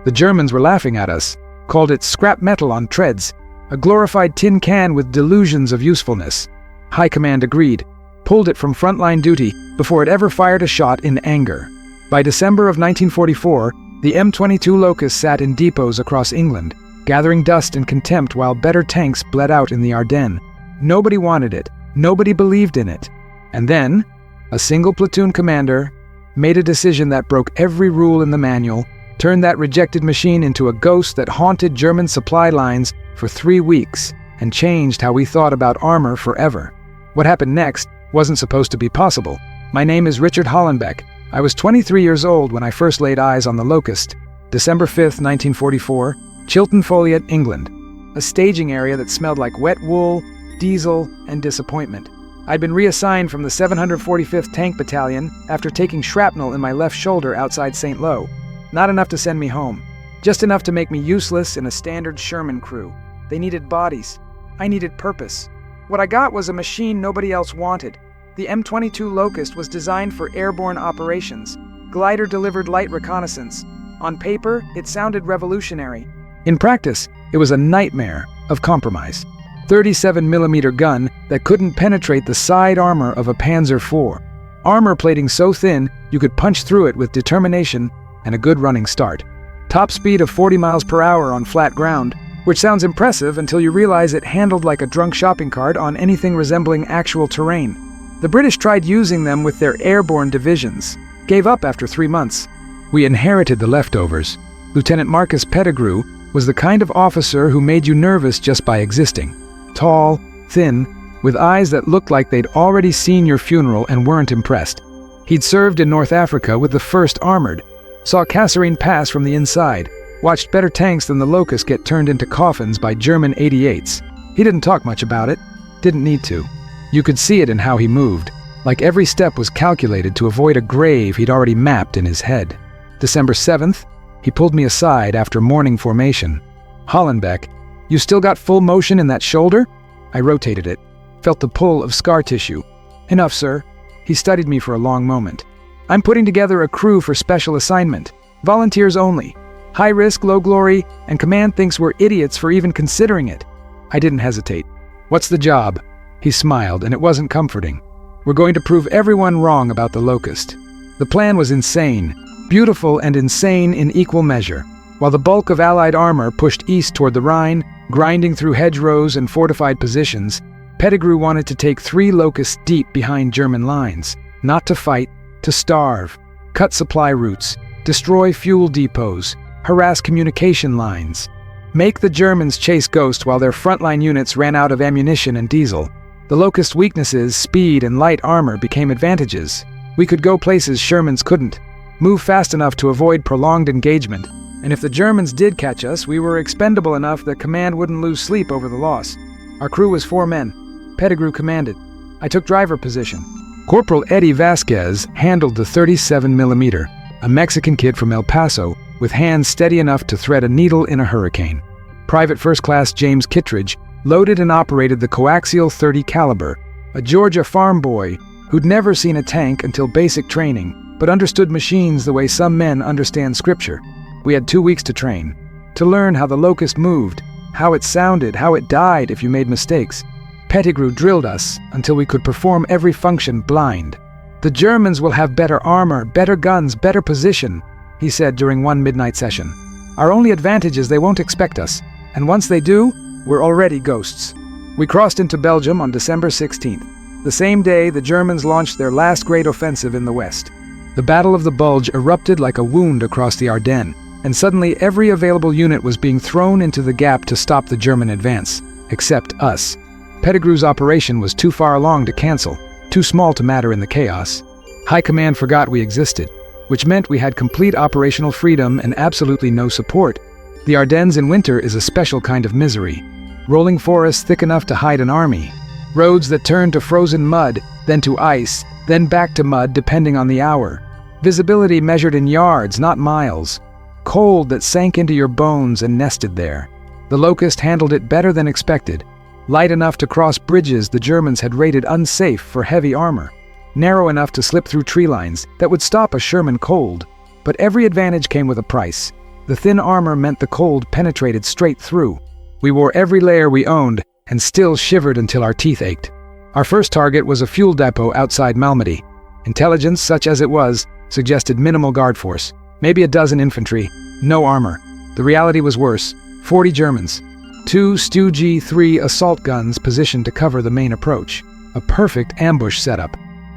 The Germans were laughing at us, called it scrap metal on treads, a glorified tin can with delusions of usefulness. High Command agreed, pulled it from frontline duty before it ever fired a shot in anger. By December of 1944, the M22 Locust sat in depots across England, gathering dust and contempt while better tanks bled out in the Ardennes. Nobody wanted it. Nobody believed in it. And then, a single platoon commander made a decision that broke every rule in the manual, turned that rejected machine into a ghost that haunted German supply lines for 3 weeks, and changed how we thought about armor forever. What happened next wasn't supposed to be possible. My name is Richard Hollenbeck. I was 23 years old when I first laid eyes on the Locust. December 5th, 1944, Chiltern Foliot, England. A staging area that smelled like wet wool, diesel, and disappointment. I'd been reassigned from the 745th Tank Battalion after taking shrapnel in my left shoulder outside St. Lo. Not enough to send me home. Just enough to make me useless in a standard Sherman crew. They needed bodies. I needed purpose. What I got was a machine nobody else wanted. The M22 Locust was designed for airborne operations. Glider-delivered light reconnaissance. On paper, it sounded revolutionary. In practice, it was a nightmare of compromise. 37mm gun that couldn't penetrate the side armor of a Panzer IV. Armor plating so thin you could punch through it with determination and a good running start. Top speed of 40 miles per hour on flat ground, which sounds impressive until you realize it handled like a drunk shopping cart on anything resembling actual terrain. The British tried using them with their airborne divisions, gave up after 3 months. We inherited the leftovers. Lieutenant Marcus Pettigrew was the kind of officer who made you nervous just by existing. Tall, thin, with eyes that looked like they'd already seen your funeral and weren't impressed. He'd served in North Africa with the 1st Armored, saw Kasserine Pass from the inside, watched better tanks than the Locust get turned into coffins by German 88s. He didn't talk much about it, didn't need to. You could see it in how he moved, like every step was calculated to avoid a grave he'd already mapped in his head. December 7th, he pulled me aside after morning formation. "Hollenbeck, you still got full motion in that shoulder?" I rotated it, felt the pull of scar tissue. "Enough, sir." He studied me for a long moment. "I'm putting together a crew for special assignment. Volunteers only. High risk, low glory, and command thinks we're idiots for even considering it." I didn't hesitate. "What's the job?" He smiled, and it wasn't comforting. "We're going to prove everyone wrong about the Locust." The plan was insane, beautiful and insane in equal measure. While the bulk of Allied armor pushed east toward the Rhine, grinding through hedgerows and fortified positions, Pettigrew wanted to take 3 Locusts deep behind German lines. Not to fight, to starve, cut supply routes, destroy fuel depots, harass communication lines, make the Germans chase Ghost while their frontline units ran out of ammunition and diesel. The Locust weaknesses, speed and light armor, became advantages. We could go places Shermans couldn't, move fast enough to avoid prolonged engagement, and if the Germans did catch us, we were expendable enough that command wouldn't lose sleep over the loss. Our crew was 4 men. Pettigrew commanded. I took driver position. Corporal Eddie Vasquez handled the 37mm, a Mexican kid from El Paso, with hands steady enough to thread a needle in a hurricane. Private First Class James Kittredge loaded and operated the coaxial .30 caliber, a Georgia farm boy who'd never seen a tank until basic training, but understood machines the way some men understand scripture. We had 2 weeks to train, to learn how the Locust moved, how it sounded, how it died if you made mistakes. Pettigrew drilled us until we could perform every function blind. "The Germans will have better armor, better guns, better position," he said during one midnight session. "Our only advantage is they won't expect us, and once they do, we're already ghosts." We crossed into Belgium on December 16th. The same day, the Germans launched their last great offensive in the west. The Battle of the Bulge erupted like a wound across the Ardennes, and suddenly every available unit was being thrown into the gap to stop the German advance, except us. Pettigrew's operation was too far along to cancel, too small to matter in the chaos. High Command forgot we existed, which meant we had complete operational freedom and absolutely no support. The Ardennes in winter is a special kind of misery. Rolling forests thick enough to hide an army. Roads that turn to frozen mud, then to ice, then back to mud depending on the hour. Visibility measured in yards, not miles. Cold that sank into your bones and nested there. The Locust handled it better than expected. Light enough to cross bridges the Germans had rated unsafe for heavy armor. Narrow enough to slip through tree lines that would stop a Sherman cold. But every advantage came with a price. The thin armor meant the cold penetrated straight through. We wore every layer we owned and still shivered until our teeth ached. Our first target was a fuel depot outside Malmedy. Intelligence, such as it was, suggested minimal guard force, maybe a dozen infantry, no armor. The reality was worse. 40 Germans. 2 Stu-G3 assault guns positioned to cover the main approach. A perfect ambush setup.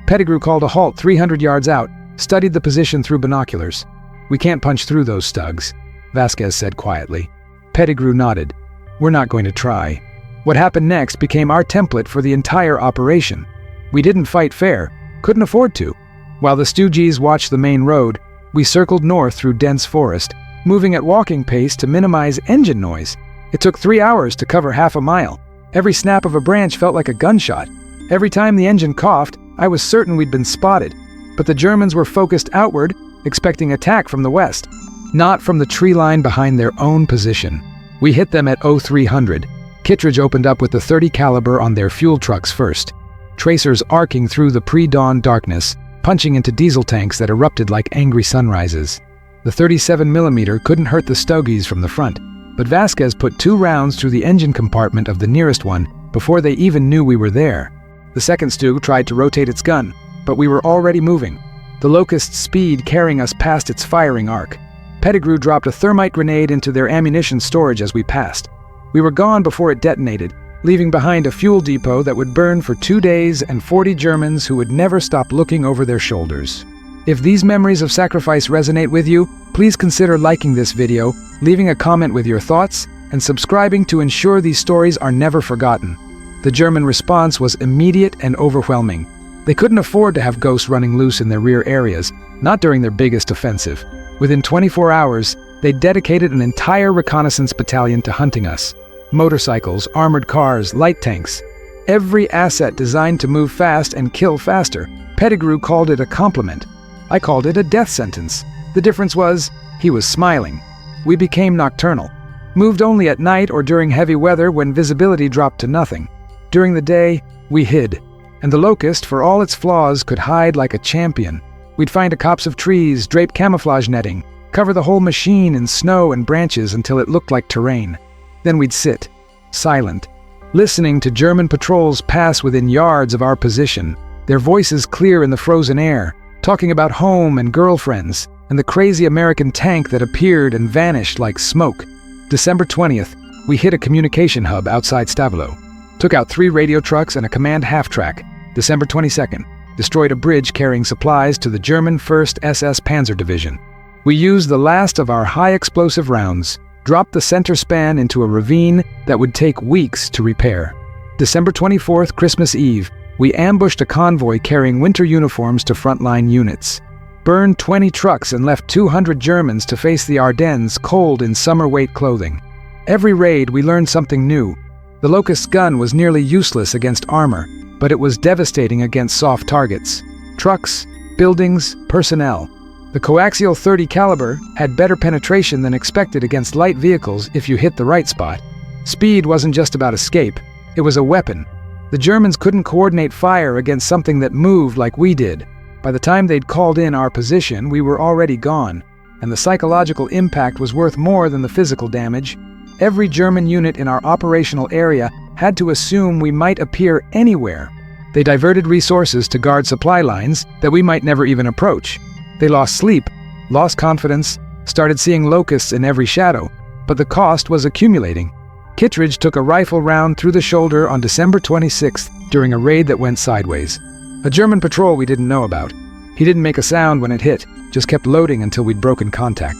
Pettigrew called a halt 300 yards out, studied the position through binoculars. "We can't punch through those stugs," Vasquez said quietly. Pettigrew nodded. "We're not going to try." What happened next became our template for the entire operation. We didn't fight fair, couldn't afford to. While the Stu-Gs watched the main road, we circled north through dense forest, moving at walking pace to minimize engine noise. It took 3 hours to cover half a mile. Every snap of a branch felt like a gunshot. Every time the engine coughed, I was certain we'd been spotted. But the Germans were focused outward, expecting attack from the west, not from the tree line behind their own position. We hit them at 0300. Kittredge opened up with the .30 caliber on their fuel trucks first. Tracers arcing through the pre-dawn darkness, punching into diesel tanks that erupted like angry sunrises. The 37mm couldn't hurt the stogies from the front, but Vasquez put 2 rounds through the engine compartment of the nearest one before they even knew we were there. The second Stug tried to rotate its gun, but we were already moving, the Locust's speed carrying us past its firing arc. Pettigrew dropped a thermite grenade into their ammunition storage as we passed. We were gone before it detonated, leaving behind a fuel depot that would burn for 2 days and 40 Germans who would never stop looking over their shoulders. If these memories of sacrifice resonate with you, please consider liking this video, leaving a comment with your thoughts, and subscribing to ensure these stories are never forgotten. The German response was immediate and overwhelming. They couldn't afford to have ghosts running loose in their rear areas, not during their biggest offensive. Within 24 hours, they dedicated an entire reconnaissance battalion to hunting us. Motorcycles, armored cars, light tanks. Every asset designed to move fast and kill faster. Pettigrew called it a compliment. I called it a death sentence. The difference was, he was smiling. We became nocturnal. Moved only at night or during heavy weather when visibility dropped to nothing. During the day, we hid. And the Locust, for all its flaws, could hide like a champion. We'd find a copse of trees, drape camouflage netting, cover the whole machine in snow and branches until it looked like terrain. Then we'd sit, silent, listening to German patrols pass within yards of our position, their voices clear in the frozen air, talking about home and girlfriends, and the crazy American tank that appeared and vanished like smoke. December 20th, we hit a communication hub outside Stavelo. Took out 3 radio trucks and a command half-track. December 22nd, destroyed a bridge carrying supplies to the German 1st SS Panzer Division. We used the last of our high-explosive rounds, dropped the center span into a ravine that would take weeks to repair. December 24th, Christmas Eve, we ambushed a convoy carrying winter uniforms to frontline units. Burned 20 trucks and left 200 Germans to face the Ardennes cold in summer-weight clothing. Every raid, we learned something new. The Locust's gun was nearly useless against armor, but it was devastating against soft targets. Trucks, buildings, personnel. The coaxial .30 caliber had better penetration than expected against light vehicles if you hit the right spot. Speed wasn't just about escape, it was a weapon. The Germans couldn't coordinate fire against something that moved like we did. By the time they'd called in our position, we were already gone, and the psychological impact was worth more than the physical damage. Every German unit in our operational area had to assume we might appear anywhere. They diverted resources to guard supply lines that we might never even approach. They lost sleep, lost confidence, started seeing locusts in every shadow, but the cost was accumulating. Kittredge took a rifle round through the shoulder on December 26th during a raid that went sideways. A German patrol we didn't know about. He didn't make a sound when it hit, just kept loading until we'd broken contact.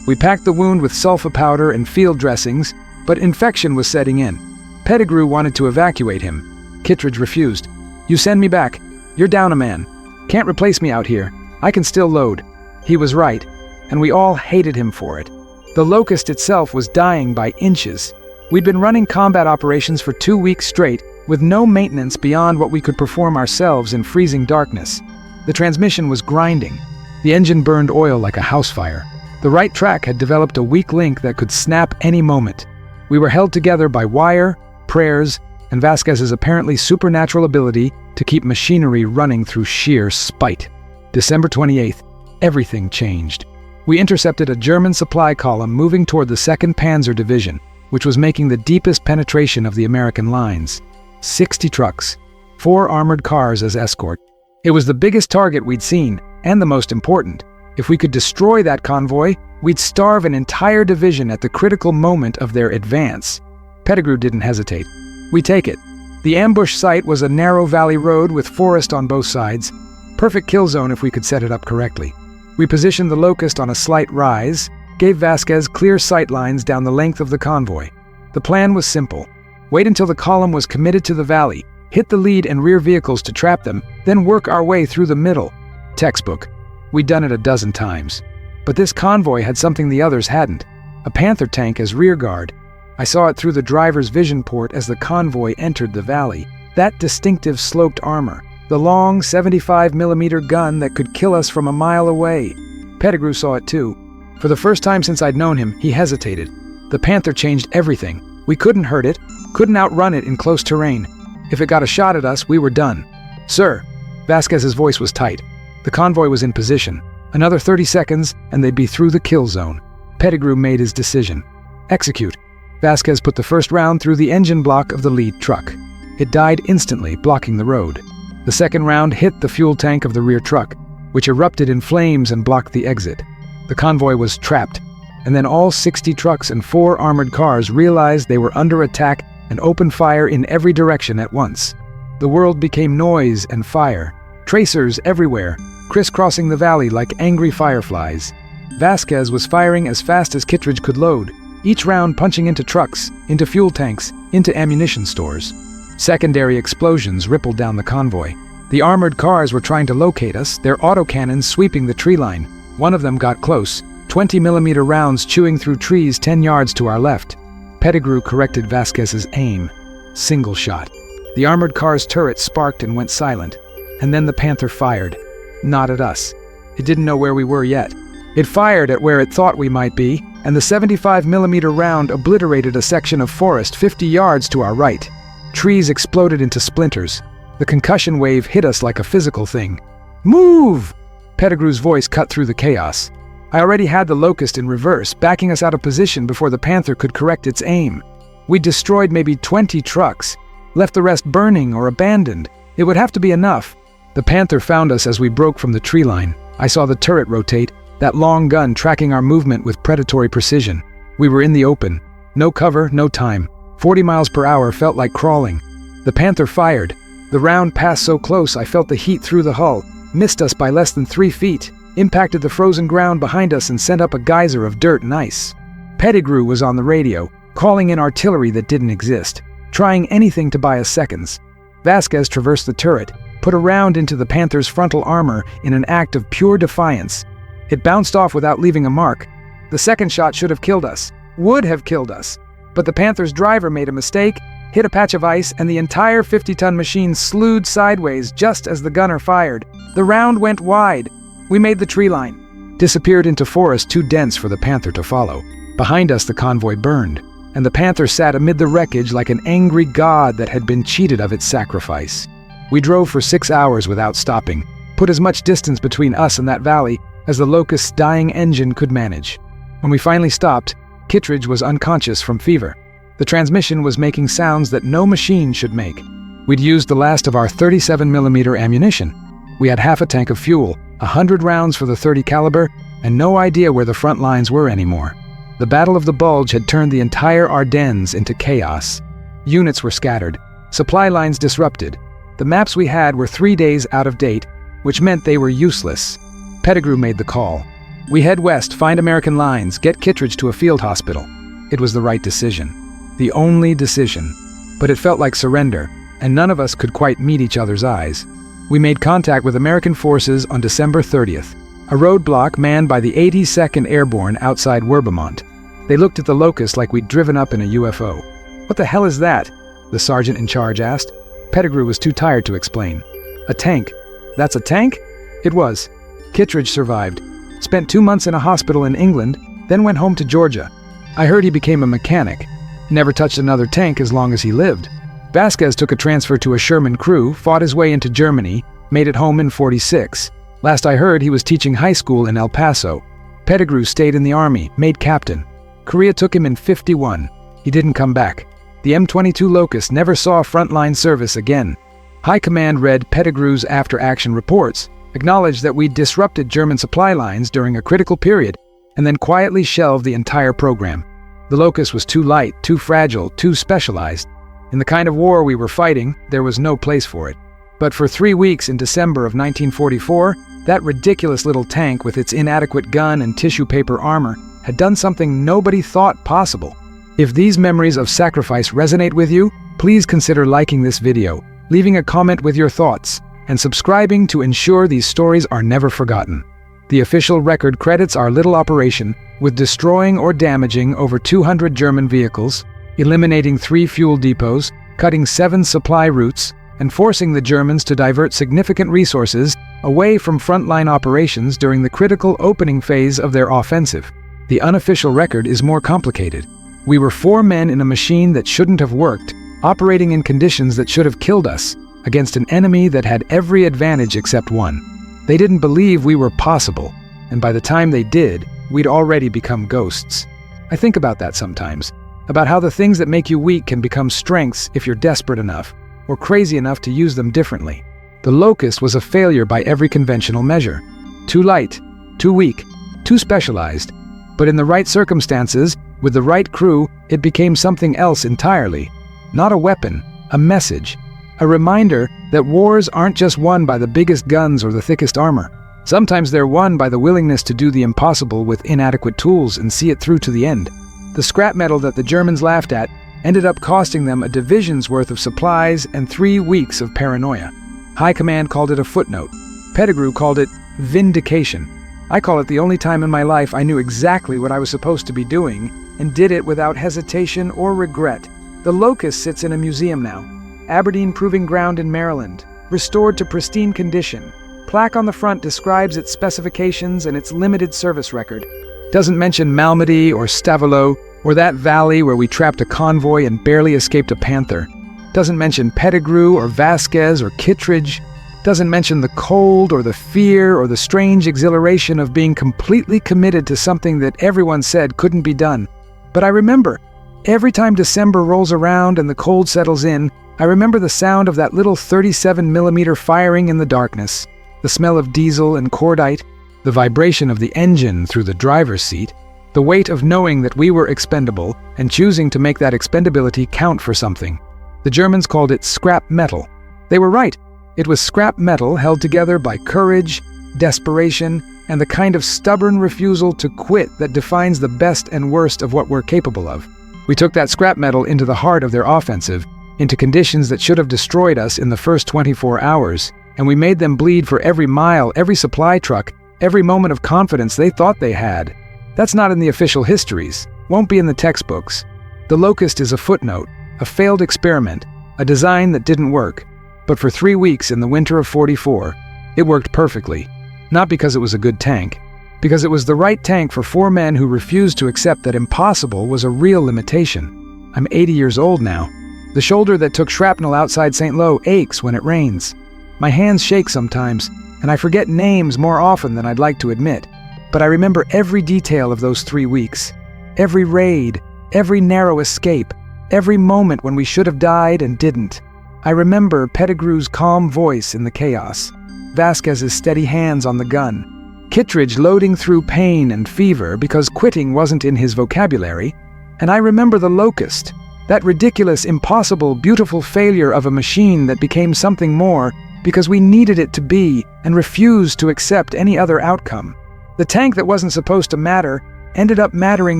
We packed the wound with sulfa powder and field dressings, but infection was setting in. Pettigrew wanted to evacuate him. Kittredge refused. "You send me back. You're down a man. Can't replace me out here. I can still load." He was right, and we all hated him for it. The Locust itself was dying by inches. We'd been running combat operations for 2 weeks straight, with no maintenance beyond what we could perform ourselves in freezing darkness. The transmission was grinding. The engine burned oil like a house fire. The right track had developed a weak link that could snap any moment. We were held together by wire, prayers, and Vasquez's apparently supernatural ability to keep machinery running through sheer spite. December 28th, everything changed. We intercepted a German supply column moving toward the 2nd Panzer Division, which was making the deepest penetration of the American lines. 60 trucks, 4 armored cars as escort. It was the biggest target we'd seen, and the most important. If we could destroy that convoy, we'd starve an entire division at the critical moment of their advance. Pettigrew didn't hesitate. We take it. The ambush site was a narrow valley road with forest on both sides. Perfect kill zone if we could set it up correctly. We positioned the Locust on a slight rise, gave Vasquez clear sight lines down the length of the convoy. The plan was simple. Wait until the column was committed to the valley, hit the lead and rear vehicles to trap them, then work our way through the middle. Textbook. We'd done it a dozen times. But this convoy had something the others hadn't. A Panther tank as rear guard. I saw it through the driver's vision port as the convoy entered the valley. That distinctive sloped armor. The long 75mm gun that could kill us from a mile away. Pettigrew saw it too. For the first time since I'd known him, he hesitated. The Panther changed everything. We couldn't hurt it, couldn't outrun it in close terrain. If it got a shot at us, we were done. Sir, Vasquez's voice was tight. The convoy was in position. Another 30 seconds, and they'd be through the kill zone. Pettigrew made his decision. Execute. Vasquez put the first round through the engine block of the lead truck. It died instantly, blocking the road. The second round hit the fuel tank of the rear truck, which erupted in flames and blocked the exit. The convoy was trapped, and then all 60 trucks and 4 armored cars realized they were under attack and opened fire in every direction at once. The world became noise and fire. Tracers everywhere, crisscrossing the valley like angry fireflies. Vasquez was firing as fast as Kittredge could load, each round punching into trucks, into fuel tanks, into ammunition stores. Secondary explosions rippled down the convoy. The armored cars were trying to locate us, their autocannons sweeping the tree line. One of them got close, 20mm rounds chewing through trees 10 yards to our left. Pettigrew corrected Vasquez's aim. Single shot. The armored car's turret sparked and went silent. And then the Panther fired. Not at us. It didn't know where we were yet. It fired at where it thought we might be, and the 75mm round obliterated a section of forest 50 yards to our right. Trees exploded into splinters. The concussion wave hit us like a physical thing. Move! Pettigrew's voice cut through the chaos. I already had the Locust in reverse, backing us out of position before the Panther could correct its aim. We destroyed maybe 20 trucks, left the rest burning or abandoned. It would have to be enough. The Panther found us as we broke from the tree line. I saw the turret rotate, that long gun tracking our movement with predatory precision. We were in the open. No cover, no time. 40 miles per hour felt like crawling. The Panther fired. The round passed so close I felt the heat through the hull, missed us by less than 3 feet, impacted the frozen ground behind us and sent up a geyser of dirt and ice. Pettigrew was on the radio, calling in artillery that didn't exist, trying anything to buy us seconds. Vasquez traversed the turret, put a round into the Panther's frontal armor in an act of pure defiance. It bounced off without leaving a mark. The second shot should have killed us, would have killed us. But the Panther's driver made a mistake, hit a patch of ice, and the entire 50-ton machine slewed sideways just as the gunner fired. The round went wide. We made the tree line, disappeared into forest too dense for the Panther to follow. Behind us the convoy burned, and the Panther sat amid the wreckage like an angry god that had been cheated of its sacrifice. We drove for 6 hours without stopping, put as much distance between us and that valley as the Locust's dying engine could manage. When we finally stopped, Kittredge was unconscious from fever. The transmission was making sounds that no machine should make. We'd used the last of our 37mm ammunition. We had half a tank of fuel, 100 rounds for the .30 caliber, and no idea where the front lines were anymore. The Battle of the Bulge had turned the entire Ardennes into chaos. Units were scattered, supply lines disrupted. The maps we had were 3 days out of date, which meant they were useless. Pettigrew made the call. We head west, find American lines, get Kittredge to a field hospital. It was the right decision. The only decision. But it felt like surrender, and none of us could quite meet each other's eyes. We made contact with American forces on December 30th, a roadblock manned by the 82nd Airborne outside Werbemont. They looked at the Locust like we'd driven up in a UFO. "What the hell is that?" the sergeant in charge asked. Pettigrew was too tired to explain. "A tank." "That's a tank?" It was. Kittredge survived. Spent 2 months in a hospital in England, then went home to Georgia. I heard he became a mechanic. Never touched another tank as long as he lived. Vasquez took a transfer to a Sherman crew, fought his way into Germany, made it home in '46. Last I heard, he was teaching high school in El Paso. Pettigrew stayed in the army, made captain. Korea took him in '51. He didn't come back. The M22 Locust never saw frontline service again. High Command read Pettigrew's after-action reports, acknowledged that we'd disrupted German supply lines during a critical period, and then quietly shelved the entire program. The Locust was too light, too fragile, too specialized. In the kind of war we were fighting, there was no place for it. But for 3 weeks in December of 1944, that ridiculous little tank with its inadequate gun and tissue paper armor had done something nobody thought possible. If these memories of sacrifice resonate with you, please consider liking this video, leaving a comment with your thoughts, and subscribing to ensure these stories are never forgotten. The official record credits our little operation with destroying or damaging over 200 German vehicles, eliminating 3 fuel depots, cutting 7 supply routes, and forcing the Germans to divert significant resources away from frontline operations during the critical opening phase of their offensive. The unofficial record is more complicated. We were 4 men in a machine that shouldn't have worked, operating in conditions that should have killed us, against an enemy that had every advantage except one. They didn't believe we were possible, and by the time they did, we'd already become ghosts. I think about that sometimes, about how the things that make you weak can become strengths if you're desperate enough, or crazy enough to use them differently. The Locust was a failure by every conventional measure. Too light, too weak, too specialized. But in the right circumstances, with the right crew, it became something else entirely. Not a weapon, a message. A reminder that wars aren't just won by the biggest guns or the thickest armor. Sometimes they're won by the willingness to do the impossible with inadequate tools and see it through to the end. The scrap metal that the Germans laughed at ended up costing them a division's worth of supplies and 3 weeks of paranoia. High Command called it a footnote. Pettigrew called it vindication. I call it the only time in my life I knew exactly what I was supposed to be doing and did it without hesitation or regret. The Locust sits in a museum now. Aberdeen Proving Ground in Maryland, restored to pristine condition. Plaque on the front describes its specifications and its limited service record. Doesn't mention Malmedy or Stavelot, or that valley where we trapped a convoy and barely escaped a panther. Doesn't mention Pettigrew or Vasquez or Kittredge. Doesn't mention the cold or the fear or the strange exhilaration of being completely committed to something that everyone said couldn't be done. But I remember, every time December rolls around and the cold settles in, I remember the sound of that little 37mm firing in the darkness, the smell of diesel and cordite, the vibration of the engine through the driver's seat, the weight of knowing that we were expendable and choosing to make that expendability count for something. The Germans called it scrap metal. They were right. It was scrap metal held together by courage, desperation, and the kind of stubborn refusal to quit that defines the best and worst of what we're capable of. We took that scrap metal into the heart of their offensive, into conditions that should have destroyed us in the first 24 hours, and we made them bleed for every mile, every supply truck, every moment of confidence they thought they had. That's not in the official histories, won't be in the textbooks. The Locust is a footnote, a failed experiment, a design that didn't work. But for 3 weeks in the winter of '44, it worked perfectly. Not because it was a good tank, because it was the right tank for 4 men who refused to accept that impossible was a real limitation. I'm 80 years old now. The shoulder that took shrapnel outside St. Lo aches when it rains. My hands shake sometimes, and I forget names more often than I'd like to admit. But I remember every detail of those 3 weeks. Every raid, every narrow escape, every moment when we should have died and didn't. I remember Pettigrew's calm voice in the chaos, Vasquez's steady hands on the gun, Kittredge loading through pain and fever because quitting wasn't in his vocabulary, and I remember the Locust, that ridiculous, impossible, beautiful failure of a machine that became something more because we needed it to be and refused to accept any other outcome. The tank that wasn't supposed to matter ended up mattering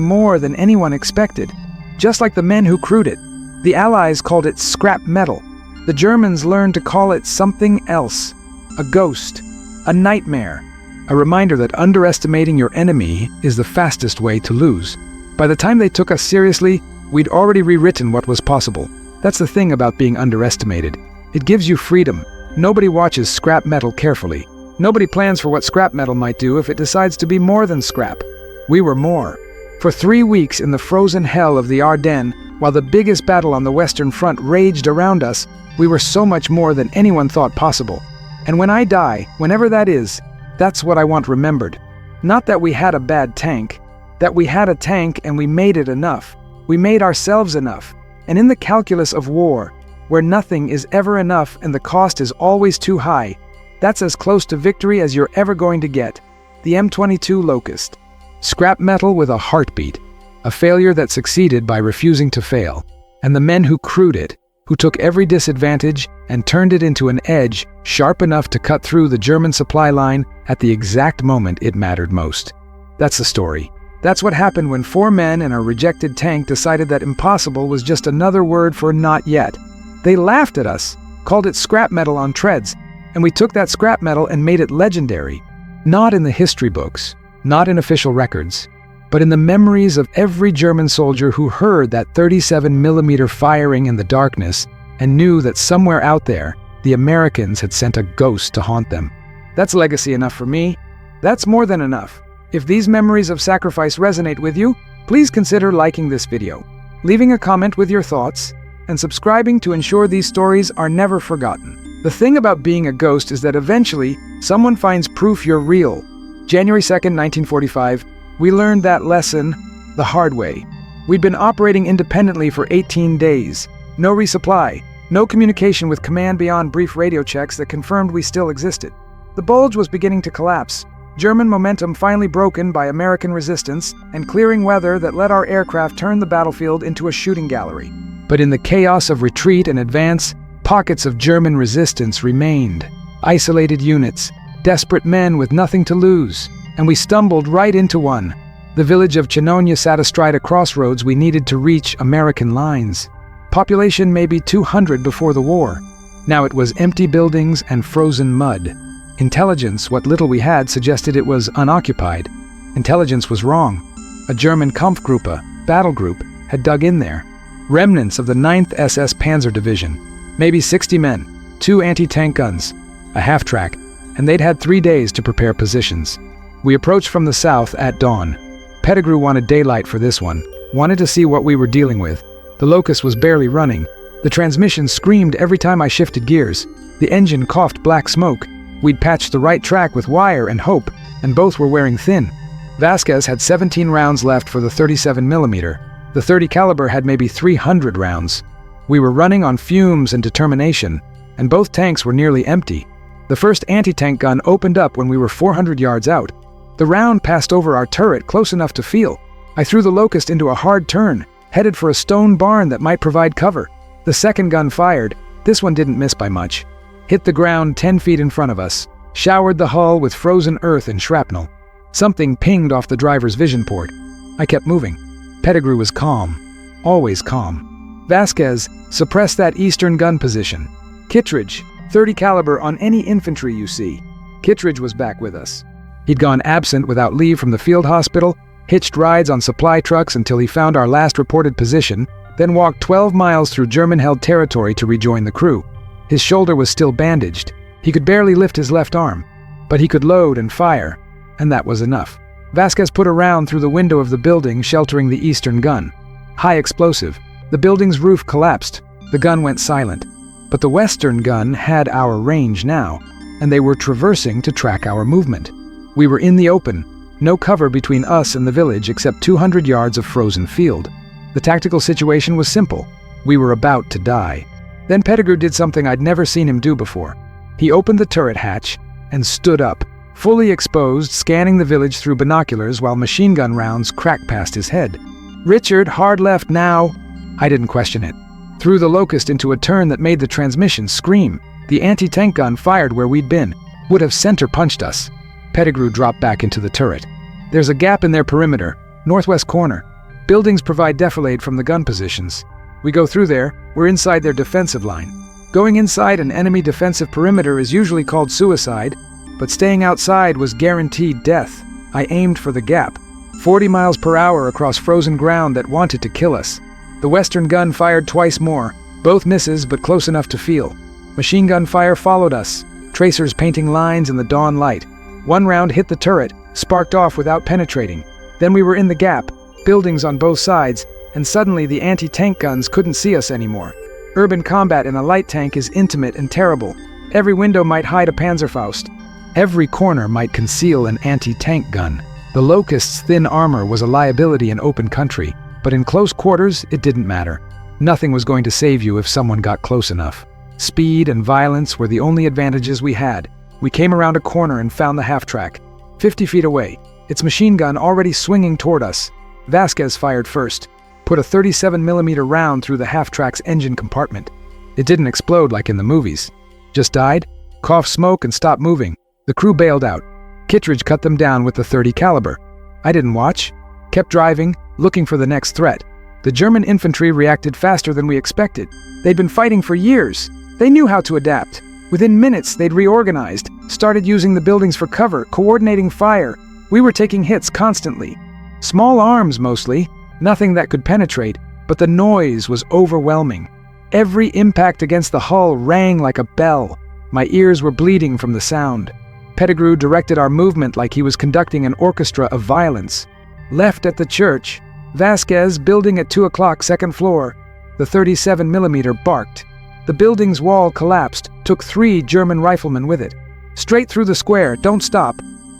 more than anyone expected, just like the men who crewed it. The Allies called it scrap metal. The Germans learned to call it something else, a ghost, a nightmare, a reminder that underestimating your enemy is the fastest way to lose. By the time they took us seriously, we'd already rewritten what was possible. That's the thing about being underestimated. It gives you freedom. Nobody watches scrap metal carefully. Nobody plans for what scrap metal might do if it decides to be more than scrap. We were more. For 3 weeks in the frozen hell of the Ardennes, while the biggest battle on the Western Front raged around us, we were so much more than anyone thought possible. And when I die, whenever that is, that's what I want remembered. Not that we had a bad tank, that we had a tank and we made it enough. We made ourselves enough. And in the calculus of war, where nothing is ever enough and the cost is always too high, that's as close to victory as you're ever going to get. The M22 Locust. Scrap metal with a heartbeat. A failure that succeeded by refusing to fail. And the men who crewed it, who took every disadvantage and turned it into an edge sharp enough to cut through the German supply line at the exact moment it mattered most. That's the story. That's what happened when 4 men and a rejected tank decided that impossible was just another word for not yet. They laughed at us, called it scrap metal on treads, and we took that scrap metal and made it legendary. Not in the history books, not in official records, but in the memories of every German soldier who heard that 37mm firing in the darkness and knew that somewhere out there, the Americans had sent a ghost to haunt them. That's legacy enough for me. That's more than enough. If these memories of sacrifice resonate with you, please consider liking this video, leaving a comment with your thoughts, and subscribing to ensure these stories are never forgotten. The thing about being a ghost is that eventually, someone finds proof you're real. January 2nd, 1945, we learned that lesson the hard way. We'd been operating independently for 18 days. No resupply, no communication with command beyond brief radio checks that confirmed we still existed. The bulge was beginning to collapse. German momentum finally broken by American resistance and clearing weather that let our aircraft turn the battlefield into a shooting gallery. But in the chaos of retreat and advance, pockets of German resistance remained. Isolated units, desperate men with nothing to lose. And we stumbled right into one. The village of Chenonia sat astride a crossroads we needed to reach American lines. Population maybe 200 before the war. Now it was empty buildings and frozen mud. Intelligence, what little we had, suggested it was unoccupied. Intelligence was wrong. A German Kampfgruppe, battle group, had dug in there. Remnants of the 9th SS Panzer Division. Maybe 60 men, 2 anti-tank guns, a half-track, and they'd had 3 days to prepare positions. We approached from the south at dawn. Pettigrew wanted daylight for this one, wanted to see what we were dealing with. The Locust was barely running. The transmission screamed every time I shifted gears. The engine coughed black smoke. We'd patched the right track with wire and hope, and both were wearing thin. Vasquez had 17 rounds left for the 37mm. The 30 caliber had maybe 300 rounds. We were running on fumes and determination, and both tanks were nearly empty. The first anti-tank gun opened up when we were 400 yards out. The round passed over our turret close enough to feel. I threw the Locust into a hard turn, headed for a stone barn that might provide cover. The second gun fired. This one didn't miss by much. Hit the ground 10 feet in front of us, showered the hull with frozen earth and shrapnel. Something pinged off the driver's vision port. I kept moving. Pettigrew was calm. Always calm. Vasquez suppressed that eastern gun position. Kittredge, 30 caliber on any infantry you see. Kittredge was back with us. He'd gone absent without leave from the field hospital, hitched rides on supply trucks until he found our last reported position, then walked 12 miles through German-held territory to rejoin the crew. His shoulder was still bandaged. He could barely lift his left arm, but he could load and fire, and that was enough. Vasquez put a round through the window of the building sheltering the eastern gun. High explosive. The building's roof collapsed. The gun went silent. But the western gun had our range now, and they were traversing to track our movement. We were in the open, no cover between us and the village except 200 yards of frozen field. The tactical situation was simple. We were about to die. Then Pettigrew did something I'd never seen him do before. He opened the turret hatch and stood up, fully exposed, scanning the village through binoculars while machine gun rounds cracked past his head. "Richard, hard left now." I didn't question it. Threw the Locust into a turn that made the transmission scream. The anti-tank gun fired where we'd been. Would have center-punched us. Pettigrew dropped back into the turret. There's a gap in their perimeter, northwest corner. Buildings provide defilade from the gun positions. We go through there, we're inside their defensive line. Going inside an enemy defensive perimeter is usually called suicide, but staying outside was guaranteed death. I aimed for the gap. 40 miles per hour across frozen ground that wanted to kill us. The western gun fired twice more, both misses but close enough to feel. Machine gun fire followed us, tracers painting lines in the dawn light. One round hit the turret, sparked off without penetrating. Then we were in the gap, buildings on both sides, and suddenly the anti-tank guns couldn't see us anymore. Urban combat in a light tank is intimate and terrible. Every window might hide a Panzerfaust. Every corner might conceal an anti-tank gun. The Locust's thin armor was a liability in open country, but in close quarters, it didn't matter. Nothing was going to save you if someone got close enough. Speed and violence were the only advantages we had. We came around a corner and found the half-track, 50 feet away, its machine gun already swinging toward us. Vasquez fired first, put a 37mm round through the half-track's engine compartment. It didn't explode like in the movies. Just died, coughed smoke, and stopped moving. The crew bailed out. Kittredge cut them down with the .30 caliber. I didn't watch, kept driving, looking for the next threat. The German infantry reacted faster than we expected. They'd been fighting for years. They knew how to adapt. Within minutes, they'd reorganized, started using the buildings for cover, coordinating fire. We were taking hits constantly. Small arms, mostly. Nothing that could penetrate, but the noise was overwhelming. Every impact against the hull rang like a bell. My ears were bleeding from the sound. Pettigrew directed our movement like he was conducting an orchestra of violence. Left at the church, Vasquez, building at 2 o'clock, second floor. The 37mm barked. The building's wall collapsed, took 3 German riflemen with it. Straight through the square, don't stop.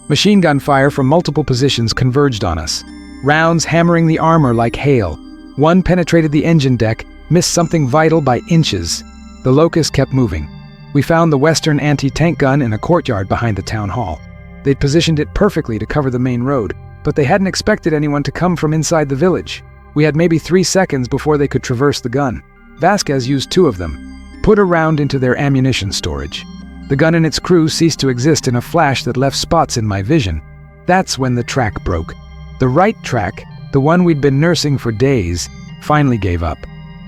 Machine gun fire from multiple positions converged on us. Rounds hammering the armor like hail. One penetrated the engine deck, missed something vital by inches. The Locust kept moving. We found the Western anti-tank gun in a courtyard behind the town hall. They'd positioned it perfectly to cover the main road, but they hadn't expected anyone to come from inside the village. We had maybe 3 seconds before they could traverse the gun. Vasquez used 2 of them, put a round into their ammunition storage. The gun and its crew ceased to exist in a flash that left spots in my vision. That's when the track broke. The right track, the one we'd been nursing for days, finally gave up.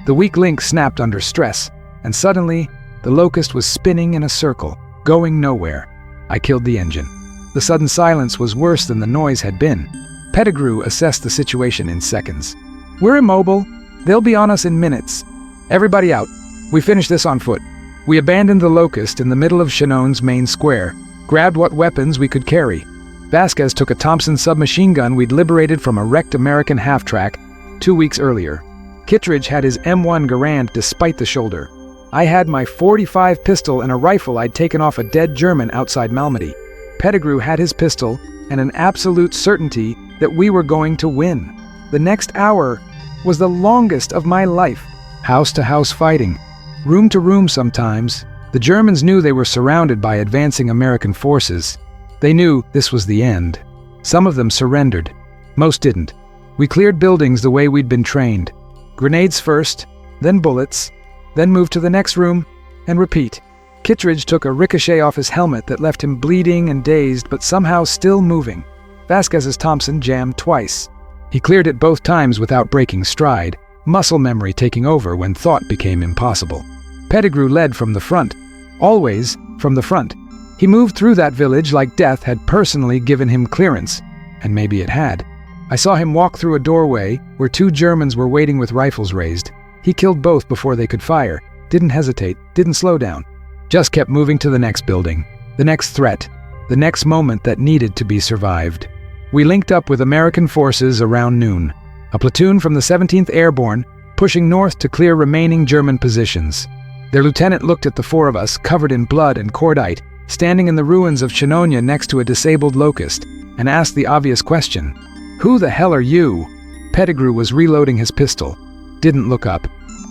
The weak link snapped under stress, and suddenly, the Locust was spinning in a circle, going nowhere. I killed the engine. The sudden silence was worse than the noise had been. Pettigrew assessed the situation in seconds. We're immobile. They'll be on us in minutes. Everybody out. We finished this on foot. We abandoned the Locust in the middle of Chenon's main square, grabbed what weapons we could carry. Vasquez took a Thompson submachine gun we'd liberated from a wrecked American half-track 2 weeks earlier. Kittredge had his M1 Garand despite the shoulder. I had my .45 pistol and a rifle I'd taken off a dead German outside Malmedy. Pettigrew had his pistol and an absolute certainty that we were going to win. The next hour was the longest of my life. House-to-house fighting. Room to room sometimes. The Germans knew they were surrounded by advancing American forces. They knew this was the end. Some of them surrendered. Most didn't. We cleared buildings the way we'd been trained. Grenades first, then bullets, then moved to the next room, and repeat. Kittredge took a ricochet off his helmet that left him bleeding and dazed, but somehow still moving. Vasquez's Thompson jammed twice. He cleared it both times without breaking stride, muscle memory taking over when thought became impossible. Pettigrew led from the front. Always from the front. He moved through that village like death had personally given him clearance, and maybe it had. I saw him walk through a doorway where 2 Germans were waiting with rifles raised. He killed both before they could fire, didn't hesitate, didn't slow down. Just kept moving to the next building, the next threat, the next moment that needed to be survived. We linked up with American forces around noon. A platoon from the 17th Airborne, pushing north to clear remaining German positions. Their lieutenant looked at the 4 of us, covered in blood and cordite, standing in the ruins of Chenonia next to a disabled Locust, and asked the obvious question. "Who the hell are you?" Pettigrew was reloading his pistol. Didn't look up.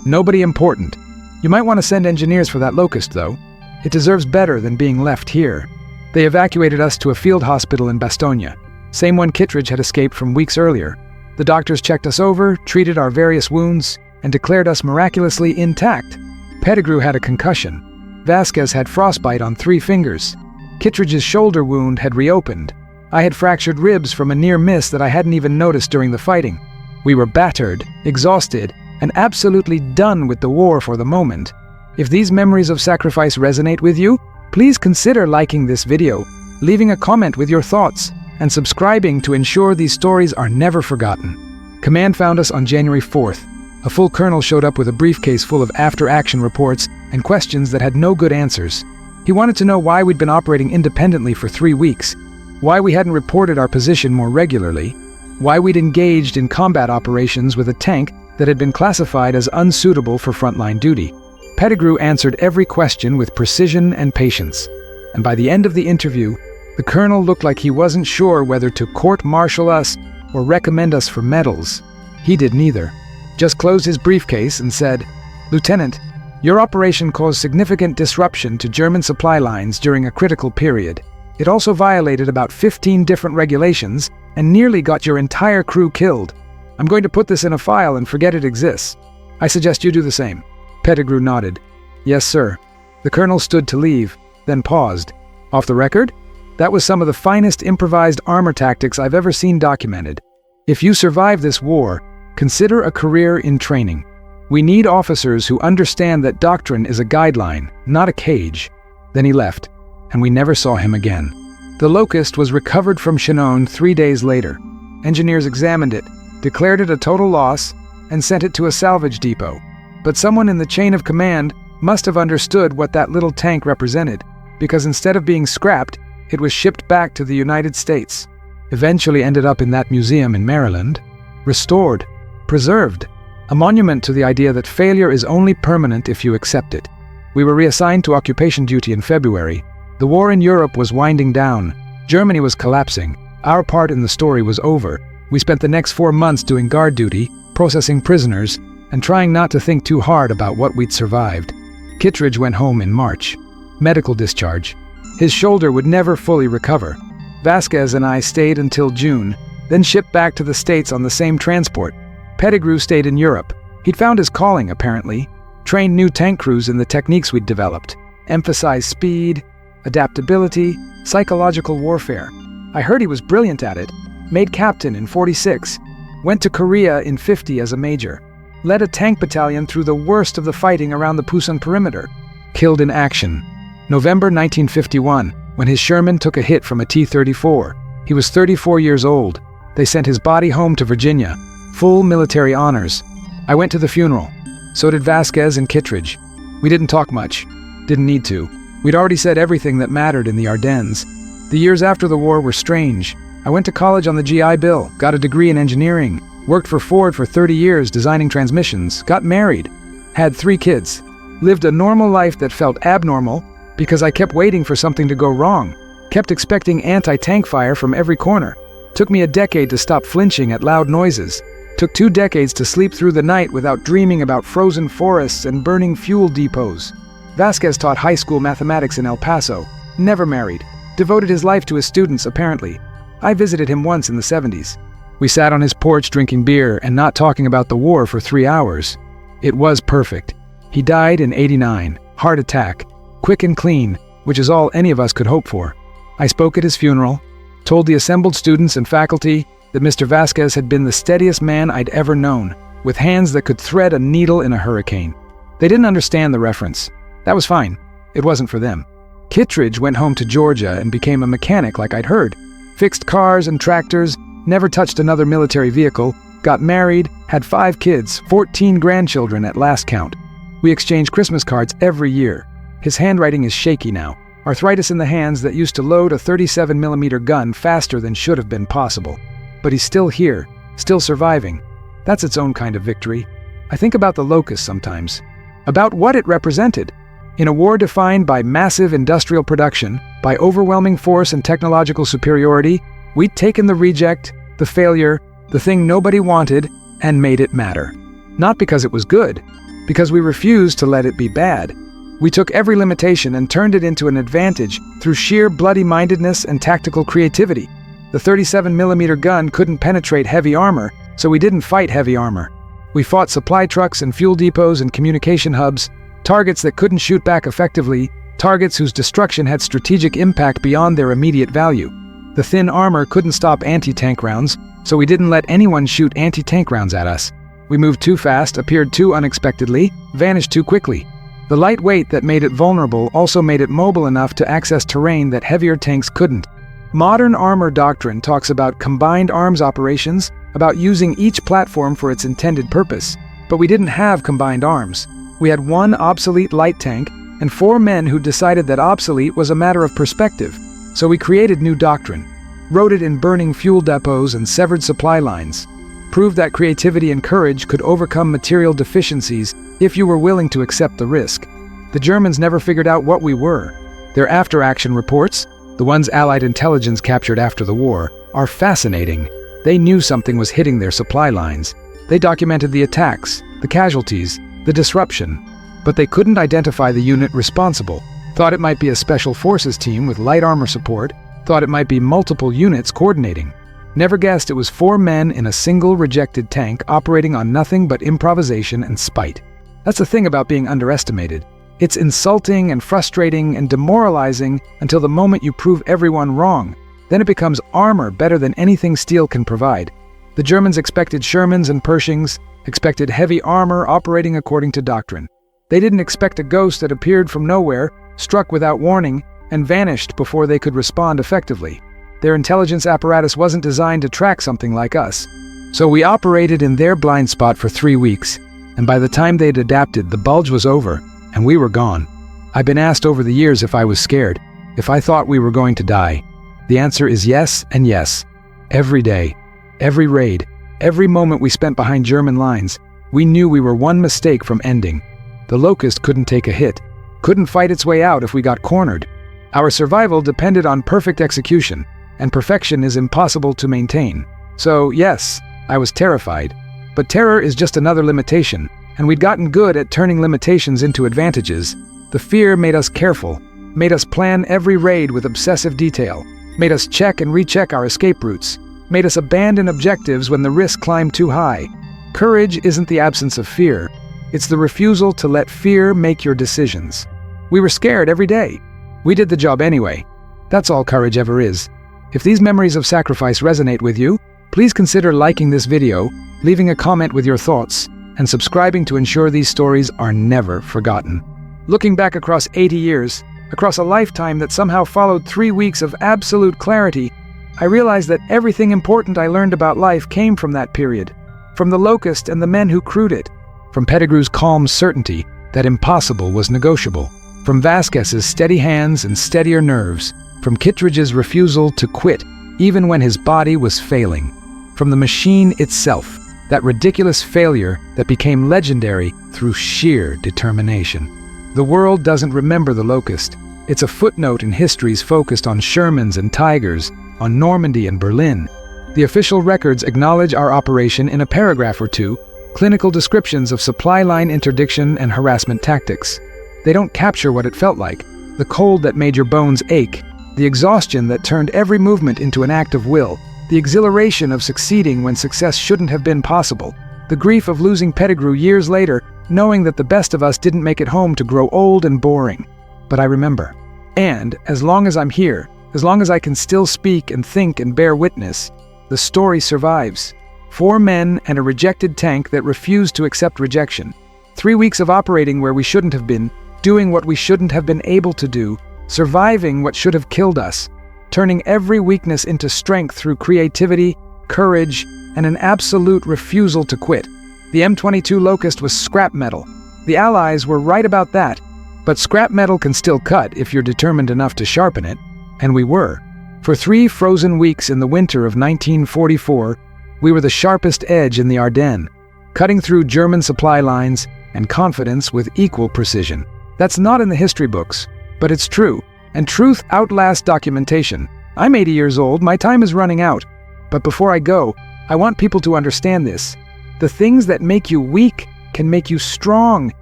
Nobody important. You might want to send engineers for that Locust, though. It deserves better than being left here. They evacuated us to a field hospital in Bastogne, same one Kittredge had escaped from weeks earlier. The doctors checked us over, treated our various wounds, and declared us miraculously intact. Pettigrew had a concussion. Vasquez had frostbite on 3 fingers. Kittredge's shoulder wound had reopened. I had fractured ribs from a near miss that I hadn't even noticed during the fighting. We were battered, exhausted, and absolutely done with the war for the moment. If these memories of sacrifice resonate with you, please consider liking this video, leaving a comment with your thoughts, and subscribing to ensure these stories are never forgotten. Command found us on January 4th. A full colonel showed up with a briefcase full of after-action reports and questions that had no good answers. He wanted to know why we'd been operating independently for 3 weeks, why we hadn't reported our position more regularly, why we'd engaged in combat operations with a tank that had been classified as unsuitable for frontline duty. Pettigrew answered every question with precision and patience, and by the end of the interview, The colonel looked like he wasn't sure whether to court-martial us or recommend us for medals. He did neither. Just closed his briefcase and said, "Lieutenant, your operation caused significant disruption to German supply lines during a critical period. It also violated about 15 different regulations and nearly got your entire crew killed. I'm going to put this in a file and forget it exists. I suggest you do the same." Pettigrew nodded. "Yes, sir." The colonel stood to leave, then paused. "Off the record? That was some of the finest improvised armor tactics I've ever seen documented. If you survive this war, consider a career in training. We need officers who understand that doctrine is a guideline, not a cage." Then he left, and we never saw him again. The Locust was recovered from Chinon 3 days later. Engineers examined it, declared it a total loss, and sent it to a salvage depot. But someone in the chain of command must have understood what that little tank represented, because instead of being scrapped, it was shipped back to the United States. Eventually ended up in that museum in Maryland, restored, preserved, a monument to the idea that failure is only permanent if you accept it. We were reassigned to occupation duty in February. The war in Europe was winding down. Germany was collapsing. Our part in the story was over. We spent the next 4 months doing guard duty, processing prisoners, and trying not to think too hard about what we'd survived. Kittredge went home in March. Medical discharge. His shoulder would never fully recover. Vasquez and I stayed until June, then shipped back to the States on the same transport. Pettigrew stayed in Europe. He'd found his calling, apparently. Trained new tank crews in the techniques we'd developed. Emphasized speed, adaptability, psychological warfare. I heard he was brilliant at it. Made captain in 46. Went to Korea in 50 as a major. Led a tank battalion through the worst of the fighting around the Pusan perimeter. Killed in action. November 1951, when his Sherman took a hit from a T-34. He was 34 years old. They sent his body home to Virginia. Full military honors. I went to the funeral. So did Vasquez and Kittredge. We didn't talk much. Didn't need to. We'd already said everything that mattered in the Ardennes. The years after the war were strange. I went to college on the GI Bill, got a degree in engineering, worked for Ford for 30 years designing transmissions, got married, had 3 kids, lived a normal life that felt abnormal because I kept waiting for something to go wrong, kept expecting anti-tank fire from every corner. Took me a decade to stop flinching at loud noises. Took 2 decades to sleep through the night without dreaming about frozen forests and burning fuel depots. Vasquez taught high school mathematics in El Paso, never married, devoted his life to his students apparently. I visited him once in the 70s. We sat on his porch drinking beer and not talking about the war for 3 hours. It was perfect. He died in '89, heart attack, quick and clean, which is all any of us could hope for. I spoke at his funeral, told the assembled students and faculty that Mr. Vasquez had been the steadiest man I'd ever known, with hands that could thread a needle in a hurricane. They didn't understand the reference. That was fine. It wasn't for them. Kittredge went home to Georgia and became a mechanic like I'd heard. Fixed cars and tractors, never touched another military vehicle, got married, had 5 kids, 14 grandchildren at last count. We exchanged Christmas cards every year. His handwriting is shaky now. Arthritis in the hands that used to load a 37mm gun faster than should have been possible. But he's still here, still surviving. That's its own kind of victory. I think about the Locust sometimes. About what it represented. In a war defined by massive industrial production, by overwhelming force and technological superiority, we'd taken the reject, the failure, the thing nobody wanted, and made it matter. Not because it was good, because we refused to let it be bad. We took every limitation and turned it into an advantage through sheer bloody-mindedness and tactical creativity. The 37mm gun couldn't penetrate heavy armor, so we didn't fight heavy armor. We fought supply trucks and fuel depots and communication hubs, targets that couldn't shoot back effectively, targets whose destruction had strategic impact beyond their immediate value. The thin armor couldn't stop anti-tank rounds, so we didn't let anyone shoot anti-tank rounds at us. We moved too fast, appeared too unexpectedly, vanished too quickly. The light weight that made it vulnerable also made it mobile enough to access terrain that heavier tanks couldn't. Modern armor doctrine talks about combined arms operations, about using each platform for its intended purpose. But we didn't have combined arms. We had 1 obsolete light tank and 4 men who decided that obsolete was a matter of perspective. So we created new doctrine, wrote it in burning fuel depots and severed supply lines, proved that creativity and courage could overcome material deficiencies if you were willing to accept the risk. The Germans never figured out what we were. Their after-action reports, the ones Allied intelligence captured after the war, are fascinating. They knew something was hitting their supply lines. They documented the attacks, the casualties, the disruption. But they couldn't identify the unit responsible. Thought it might be a special forces team with light armor support. Thought it might be multiple units coordinating. Never guessed it was 4 men in a single rejected tank operating on nothing but improvisation and spite. That's the thing about being underestimated. It's insulting and frustrating and demoralizing until the moment you prove everyone wrong. Then it becomes armor better than anything steel can provide. The Germans expected Shermans and Pershings, expected heavy armor operating according to doctrine. They didn't expect a ghost that appeared from nowhere, struck without warning, and vanished before they could respond effectively. Their intelligence apparatus wasn't designed to track something like us. So we operated in their blind spot for 3 weeks, and by the time they'd adapted, the bulge was over, and we were gone. I've been asked over the years if I was scared, if I thought we were going to die. The answer is yes and yes. Every day, every raid, every moment we spent behind German lines, we knew we were one mistake from ending. The Locust couldn't take a hit, couldn't fight its way out if we got cornered. Our survival depended on perfect execution, and perfection is impossible to maintain. So yes, I was terrified. But terror is just another limitation, and we'd gotten good at turning limitations into advantages. The fear made us careful, made us plan every raid with obsessive detail, made us check and recheck our escape routes, made us abandon objectives when the risk climbed too high. Courage isn't the absence of fear. It's the refusal to let fear make your decisions. We were scared every day. We did the job anyway. That's all courage ever is. If these memories of sacrifice resonate with you, please consider liking this video, leaving a comment with your thoughts, and subscribing to ensure these stories are never forgotten. Looking back across 80 years, across a lifetime that somehow followed 3 weeks of absolute clarity, I realized that everything important I learned about life came from that period. From the Locust and the men who crewed it. From Pettigrew's calm certainty that impossible was negotiable. From Vasquez's steady hands and steadier nerves. From Kittredge's refusal to quit, even when his body was failing. From the machine itself, that ridiculous failure that became legendary through sheer determination. The world doesn't remember the Locust. It's a footnote in histories focused on Shermans and Tigers, on Normandy and Berlin. The official records acknowledge our operation in a paragraph or two, clinical descriptions of supply line interdiction and harassment tactics. They don't capture what it felt like, the cold that made your bones ache, the exhaustion that turned every movement into an act of will, the exhilaration of succeeding when success shouldn't have been possible, the grief of losing Pettigrew years later, knowing that the best of us didn't make it home to grow old and boring. But I remember. And as long as I'm here, as long as I can still speak and think and bear witness, the story survives. 4 men and a rejected tank that refused to accept rejection. 3 weeks of operating where we shouldn't have been, doing what we shouldn't have been able to do, surviving what should have killed us, turning every weakness into strength through creativity, courage, and an absolute refusal to quit. The M22 Locust was scrap metal. The Allies were right about that, but scrap metal can still cut if you're determined enough to sharpen it, and we were. For 3 frozen weeks in the winter of 1944, we were the sharpest edge in the Ardennes, cutting through German supply lines and confidence with equal precision. That's not in the history books, but it's true, and truth outlasts documentation. I'm 80 years old, my time is running out. But before I go, I want people to understand this. The things that make you weak can make you strong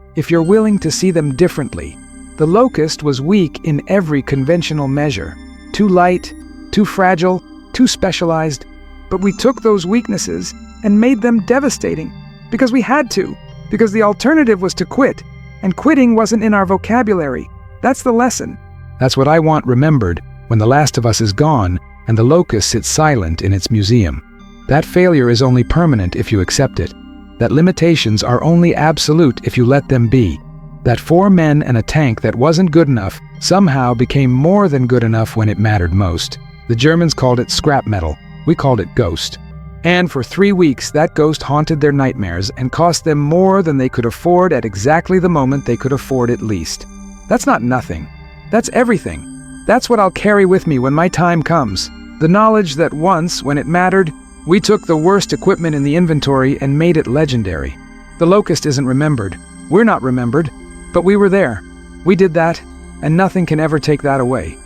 if you're willing to see them differently. The Locust was weak in every conventional measure. Too light, too fragile, too specialized. But we took those weaknesses and made them devastating. Because we had to. Because the alternative was to quit. And quitting wasn't in our vocabulary. That's the lesson. That's what I want remembered when the last of us is gone and the Locust sits silent in its museum. That failure is only permanent if you accept it. That limitations are only absolute if you let them be. That 4 men and a tank that wasn't good enough somehow became more than good enough when it mattered most. The Germans called it scrap metal. We called it ghost. And for 3 weeks, that ghost haunted their nightmares and cost them more than they could afford at exactly the moment they could afford it least. That's not nothing. That's everything. That's what I'll carry with me when my time comes. The knowledge that once, when it mattered, we took the worst equipment in the inventory and made it legendary. The Locust isn't remembered. We're not remembered. But we were there. We did that, and nothing can ever take that away.